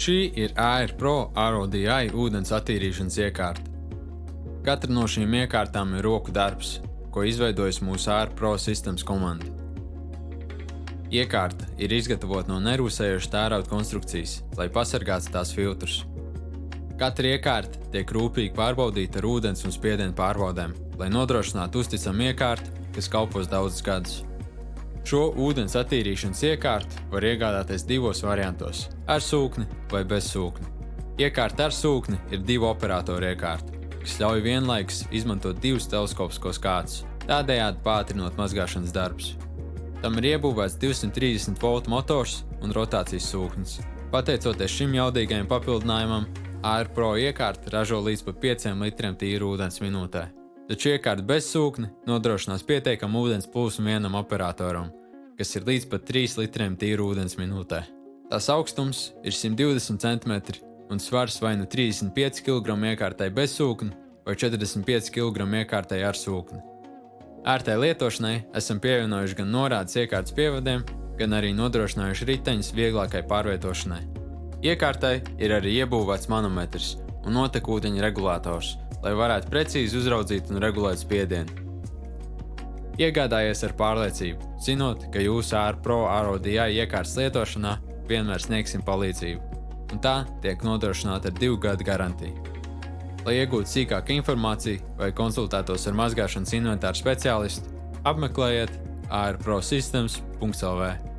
Šī ir AR Pro RODI ūdens attīrīšanas iekārta. Katra no šīm iekārtām ir roku darbs, ko izveidojusi mūsu AR Pro Systems komanda. Iekārta ir izgatavota no nerūsējošas tērauda konstrukcijas, lai pasargātu tās filtrus. Katra iekārta tiek rūpīgi pārbaudīta ar ūdens un spiedienu pārbaudēm, lai nodrošinātu uzticamu iekārtu, kas kalpos daudzus gadus. Šo ūdens attīrīšanas iekārtu var iegādāties divos variantos – ar sūkni vai bez sūkni. Iekārta ar sūkni ir 2 operatoru iekārta, kas ļauj vienlaikus izmantot 2 teleskopiskos kātus, tādējādi pātrinot mazgāšanas darbus. Tam ir iebūvēts 230 voltu motors un rotācijas sūknis. Pateicoties šim jaudīgajam papildinājumam, AR Pro iekārta ražo līdz pat 5 litriem tīru ūdens minūtē. Taču iekārta bez sūkni nodrošinās pietiekamu ūdens plūsmu vienam operatoram, kas ir līdz pat 3 litriem tīru ūdens minūtē. Tās augstums ir 120 cm un svars vai nu 35 kg iekārtai bez sūkni vai 45 kg iekārtai ar sūkni. Ērtai lietošanai esam pievienojuši gan norādes iekārtas pievadiem, gan arī nodrošinājuši riteņus vieglākai pārvietošanai. Iekārtai ir arī iebūvēts manometrs un notekūdeņa regulators, lai varētu precīzi uzraudzīt un regulēt spiedienu. Iegādājies ar pārliecību, zinot, ka jūsu AR Pro RODI iekārtas lietošanā vienmēr sniegsim palīdzību, un tā tiek nodrošināta ar 2 gadu garantiju. Lai iegūtu sīkāku informāciju vai konsultētos ar mazgāšanas inventāru speciālistu, apmeklējiet arprosystems.lv.